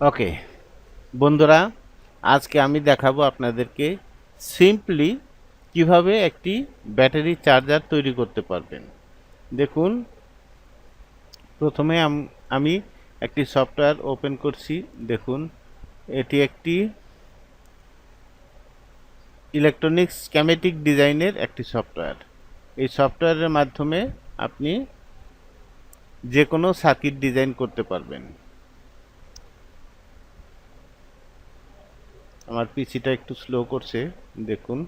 ওকে বন্ধুরা, আজকে আমি দেখাবো আপনাদেরকে সিম্পলি কিভাবে একটি ব্যাটারি চার্জার তৈরি করতে পারবেন। দেখুন, প্রথমে আমি একটি সফটওয়্যার ওপেন করছি। দেখুন, এটি একটি ইলেকট্রনিক্স স্কিমেটিক ডিজাইনের একটি সফটওয়্যার। এই সফটওয়্যারের মাধ্যমে আপনি যে কোনো সার্কিট ডিজাইন করতে পারবেন। আমার পিসিটা একটু স্লো করছে, দেখুন।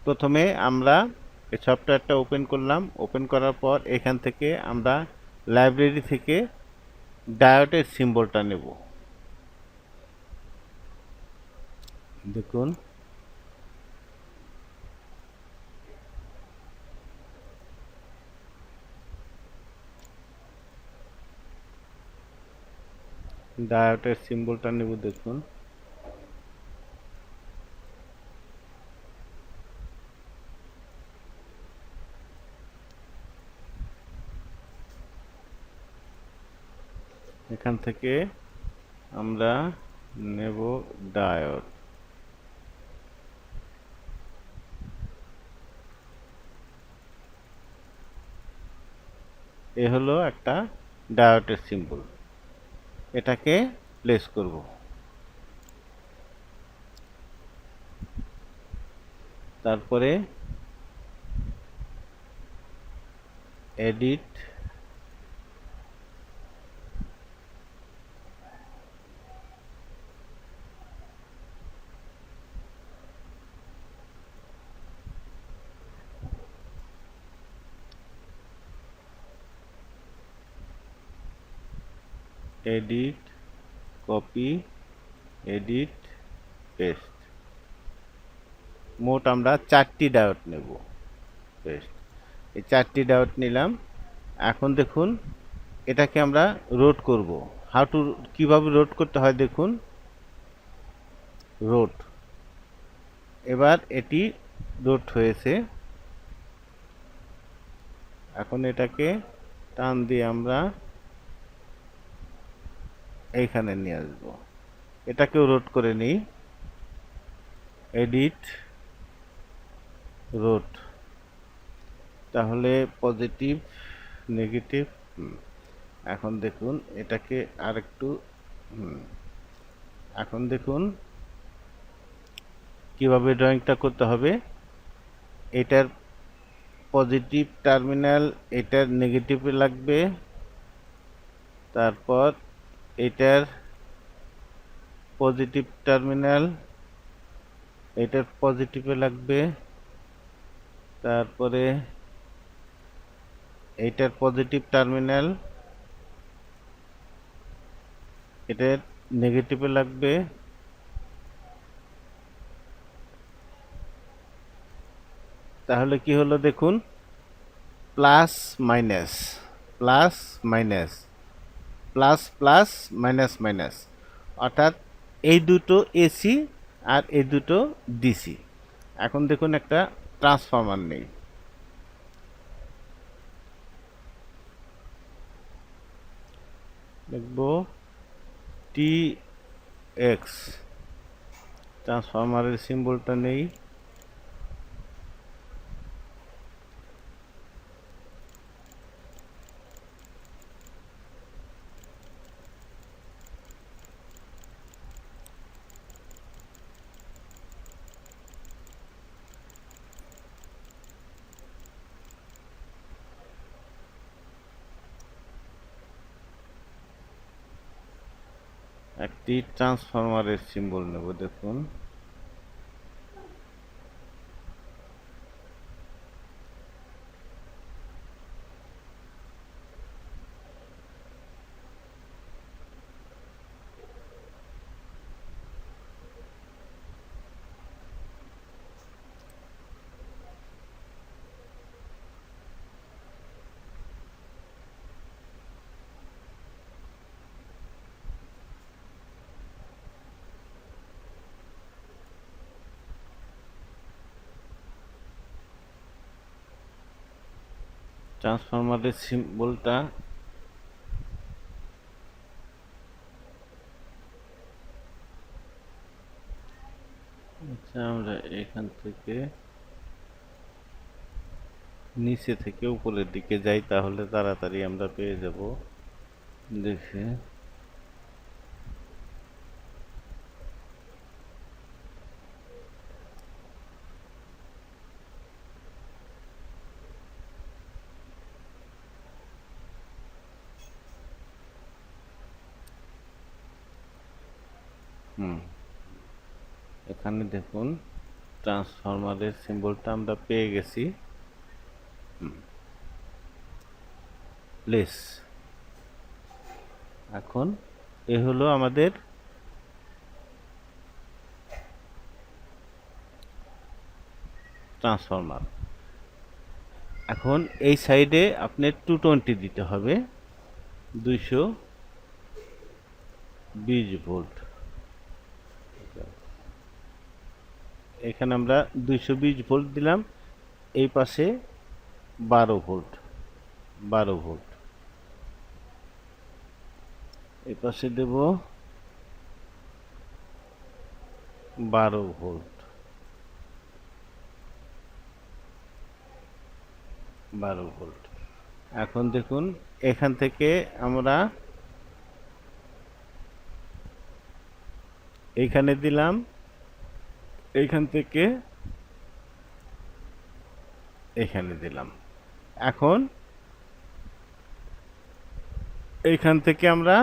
প্রথমে আমরা এই সফটওয়্যারটা ওপেন করলাম। ওপেন করার পর এখান থেকে আমরা লাইব্রেরি থেকে ডায়োডের সিম্বলটা নেব। দেখুন, ডায়োডের সিম্বলটা নেব। দেখুন, এখান থেকে আমরা নেব ডায়োড। এ হলো একটা ডায়োডের সিম্বল। এটাকে প্লেস করব। তারপরে edit, edit, copy, edit, paste. মোট আমরা 4টি ডায়োড নেব। পেস্ট। এই 4টি ডায়োড নিলাম। এখন দেখুন, এটাকে আমরা রোড করব। কিভাবে রোড করতে হয় দেখুন, রোড। এবার এটি রোড হয়েছে। এখন এটাকে টান দিয়ে আমরা এইখানে নিয়ে আসব। এটাকেও রোড করে নিই। Edit, road. তাহলে পজিটিভ, নেগেটিভ। এখন দেখুন এটাকে আরেকটু। এখন দেখুন কিভাবে ড্রয়িংটা করতে হবে। এটার পজিটিভ টার্মিনাল এটার নেগেটিভে লাগবে। তারপর এটার পজিটিভ টার্মিনাল এটার পজিটিভে লাগবে। তারপরে এইটার পজিটিভ টার্মিনাল এটার নেগেটিভে লাগবে। তাহলে কি হলো দেখুন, plus minus, plus minus, plus plus, minus minus. অর্থাৎ এই দুটো এসি আর এই দুটো ডিসি। এখন দেখুন একটা ট্রান্সফরমার নেই। দেখব টি এক্স, ট্রান্সফরমারের সিম্বলটা নেই। একটি ট্রান্সফরমারের সিম্বল নেব। দেখুন, ট্রান্সফরমারের সিম্বলটা আচ্ছা, আমরা এখান থেকে নিচে থেকে উপরের দিকে যাই, তাহলে তাড়াতাড়ি আমরা পেয়ে যাব। দেখে এখানে দেখুন ট্রান্সফরমারের সিম্বলটা আমরা পেয়ে গেছি। প্লেস, এখন এ হলো আমাদের ট্রান্সফরমার। এখন এই সাইডে আপনার 220 দিতে হবে, 220 ভোল্ট। এখানে আমরা 220 ভোল্ট দিলাম, এই পাশে 12 ভোল্ট, 12 ভোল্ট। এই পাশে দেব 12 ভোল্ট, 12 ভোল্ট। এখন দেখুন এখান থেকে আমরা এইখানে দিলাম, এইখান থেকে এখানে দিলাম। এখন এইখান থেকে আমরা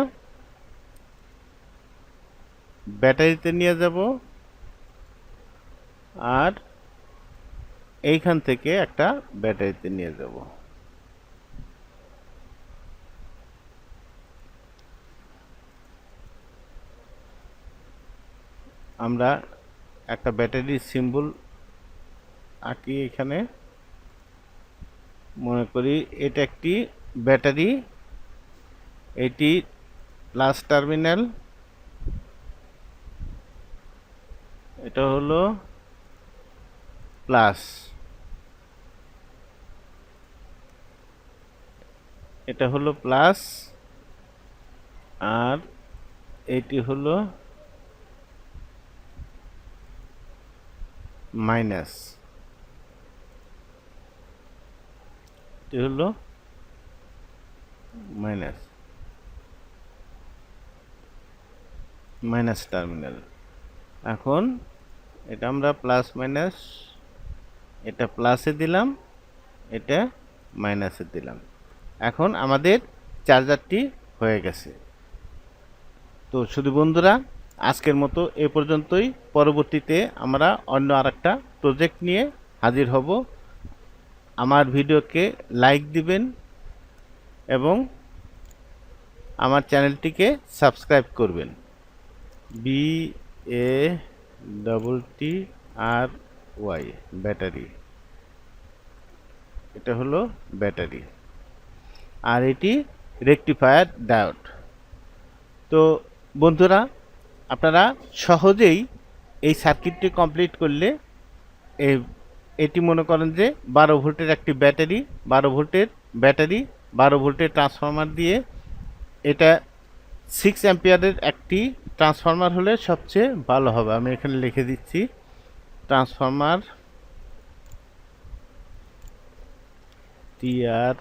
ব্যাটারিতে নিয়ে যাব, আর এইখান থেকে একটা ব্যাটারিতে নিয়ে যাব। আমরা একটা ব্যাটারির সিম্বল আঁকি এখানে। মনে করি এটা একটি ব্যাটারি, এটি প্লাস টার্মিনাল, এটা হলো প্লাস, এটা হলো প্লাস, আর এটি হলো মাইনাস, এটি হলো মাইনাস, মাইনাস টার্মিনাল। এখন এটা আমরা প্লাস মাইনাস, এটা প্লাসে দিলাম, এটা মাইনাসে দিলাম। এখন আমাদের চার্জারটি হয়ে গেছে। তো শুধু বন্ধুরা, আজকের মতো এ পর্যন্তই। পরবর্তীতে আমরা অন্য আরেকটা প্রজেক্ট নিয়ে হাজির হব। আমার ভিডিওকে লাইক দিবেন এবং আমার চ্যানেলটিকে সাবস্ক্রাইব করবেন। BATTRY ব্যাটারি, এটা হলো ব্যাটারি, আর এটি রেকটিফায়ার ডায়োড। তো বন্ধুরা, আপনারা সহজেই এই সার্কিটটি কমপ্লিট করলে এটি মনে করেন যে 12 ভোল্টের একটি ব্যাটারি, 12 ভোল্টের ব্যাটারি, 12 ভোল্টের ট্রান্সফরমার দিয়ে, এটা 6 অ্যাম্পিয়ারের একটি ট্রান্সফরমার হলে সবচেয়ে ভালো হবে। আমি এখানে লিখে দিচ্ছি, transformer TRANSFORMER,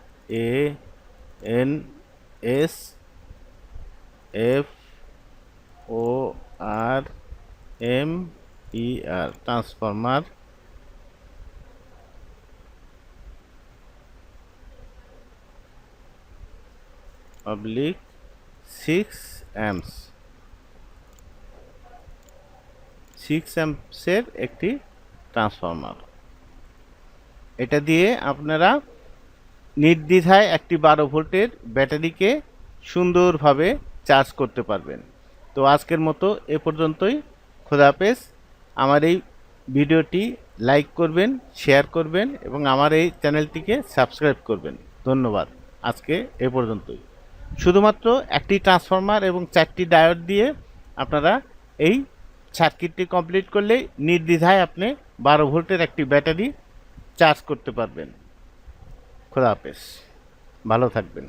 transformer public 6 amps, 6 অ্যাম্পসের একটি ট্রান্সফরমার। এটা দিয়ে আপনারা নির্দ্বিধায় একটি 12 ভোল্টের ব্যাটারিকে সুন্দরভাবে চার্জ করতে পারবেন। তো আজকের মতো এ পর্যন্তই। খোদা হাফেজ। আমার এই ভিডিওটি লাইক করবেন, শেয়ার করবেন এবং আমার এই চ্যানেলটিকে সাবস্ক্রাইব করবেন। ধন্যবাদ। আজকে এ পর্যন্তই। শুধুমাত্র একটি ট্রান্সফরমার এবং 4টি ডায়োড দিয়ে আপনারা এই সার্কিটটি কমপ্লিট করলেই নির্দ্বিধায় আপনি 12 ভোল্টের একটি ব্যাটারি চার্জ করতে পারবেন। খোদা হাফেজ। ভালো থাকবেন।